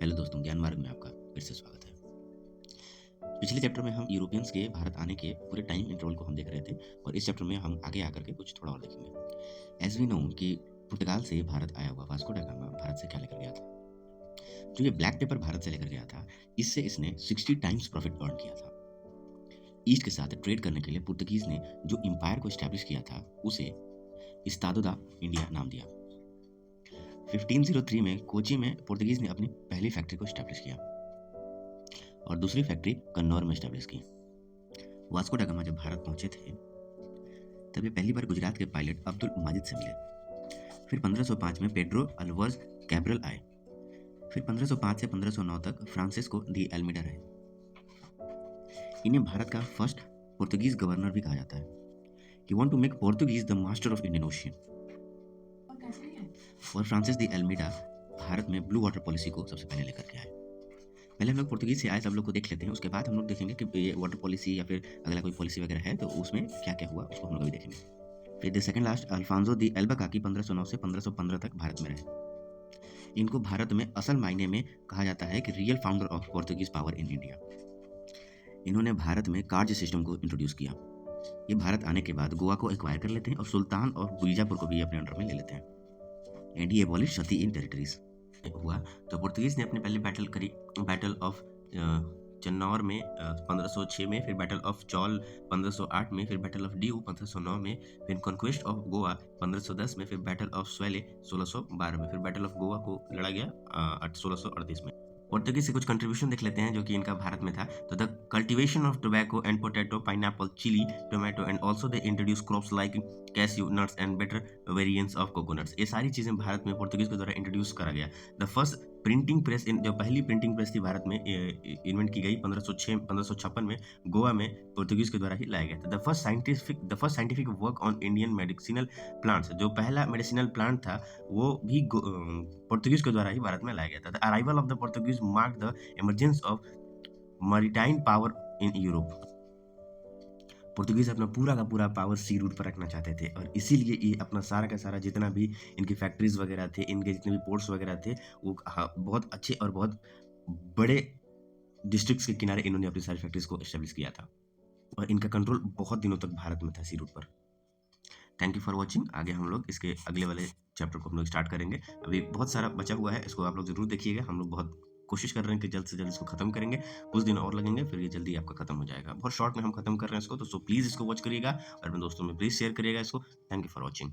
Hello दोस्तों, ज्ञान मार्ग में आपका फिर से स्वागत है। पिछले चैप्टर में हम यूरोपियंस के भारत आने के पूरे टाइम इंटरवल को हम देख रहे थे और इस चैप्टर में हम आगे आकर के कुछ थोड़ा और देखेंगे। एज वी नो कि पुर्तगाल से भारत आया हुआ वास्को ड गामा भारत से क्या लेकर गया था। जो ये ब्लैक पेपर भारत से लेकर गया था, इससे इसने 60 टाइम्स प्रॉफिट अर्न किया था। ईस्ट के साथ ट्रेड करने के लिए पुर्तगीज ने जो एम्पायर को स्टैब्लिश किया था उसे इस्तादो दा इंडिया नाम दिया। 1503 में कोची में पुर्तगीज ने अपनी पहली फैक्ट्री को स्टैब्लिश किया और दूसरी फैक्ट्री कन्नौर में स्टैब्लिश की। वास्को ड गामा जब भारत पहुंचे थे तब ये पहली बार गुजरात के पायलट अब्दुल माजिद से मिले। फिर 1505 में पेड्रो अल्वर्स कैब्रल आए। फिर 1505 से 1509 तक फ्रांसिस्को दी एल्मिडा रहे। इन्हें भारत का फर्स्ट पुर्तगीज गवर्नर भी कहा जाता है। He want to make Portuguese the master of Indian Ocean. और फ्रांसिस दी एल्मिडा भारत में ब्लू वाटर पॉलिसी को सबसे पहले लेकर के आए। पहले हम लोग पुर्तगीज से आए सब लोग को देख लेते हैं, उसके बाद हम लोग देखेंगे कि ये वाटर पॉलिसी या फिर अगला कोई पॉलिसी वगैरह है तो उसमें क्या क्या हुआ उसको हम लोग अभी देखेंगे। फिर द सेकंड लास्ट अल्फांसो दी एल्बकाकी 1509 से 1515 तक भारत में रहे। इनको भारत में असल मायने में कहा जाता है कि real founder of Portuguese power in India. इन्होंने भारत में कार्ज सिस्टम को इंट्रोड्यूस किया। ये भारत आने के बाद गोवा को एक्वायर कर लेते हैं और सुल्तान और बीजापुर को भी अपने अंडर में ले लेते हैं। And he abolish Sati in territories हुआ तो पुर्तगीज ने अपनी पहली बैटल करी, बैटल ऑफ चन्नौर में 1506 में, फिर बैटल ऑफ चौल 1508 में, फिर बैटल ऑफ ड्यू 1509 में, फिर कॉन्क्वेस्ट ऑफ गोवा 1510 में, फिर बैटल ऑफ स्वेले 1612 में, फिर बैटल ऑफ गोवा को लड़ा गया 1638 में। पुर्तगीज से कुछ कंट्रीब्यूशन देख लेते हैं जो कि इनका भारत में था। तो the cultivation of tobacco and potato, pineapple, chilli, tomato and also they introduce crops like cashew nuts and better variants of coconuts. ये सारी चीजें भारत में पुर्तगीज के द्वारा इंट्रोड्यूस करा गया। द फर्स्ट प्रिंटिंग प्रेस जो पहली प्रिंटिंग प्रेस थी भारत में इन्वेंट की गई 1556 में गोवा में पुर्तगीज के द्वारा ही लाया गया था। The first scientific work on Indian medicinal plants, जो पहला मेडिसिनल प्लांट था वो भी पुर्तगीज के द्वारा ही भारत में लाया गया था। The arrival of the Portuguese mark the emergence of maritime power in Europe. Portuguese अपना पूरा का पूरा पावर सी रूट पर रखना चाहते थे और इसीलिए ये अपना सारा का सारा जितना भी इनकी फैक्ट्रीज वगैरह थे, इनके जितने भी पोर्ट्स वगैरह थे, वो बहुत अच्छे और बहुत बड़े डिस्ट्रिक्ट्स के किनारे इन्होंने अपनी सारी फैक्ट्रीज को एस्टेब्लिश किया था और इनका कंट्रोल बहुत दिनों तक भारत में था सी रूट पर। Thank you for watching. आगे हम लोग इसके अगले वाले चैप्टर को हम लोग स्टार्ट करेंगे। अभी बहुत सारा बचा हुआ है, इसको आप लोग जरूर देखिएगा। हम लोग बहुत कोशिश कर रहे हैं कि जल्द से जल्द इसको खत्म करेंगे। कुछ दिन और लगेंगे, फिर ये जल्दी आपका खत्म हो जाएगा। बहुत शॉर्ट में हम खत्म कर रहे हैं इसको, तो प्लीज इसको वॉच करिएगा और अपने दोस्तों में प्लीज शेयर करिएगा इसको। Thank you for watching.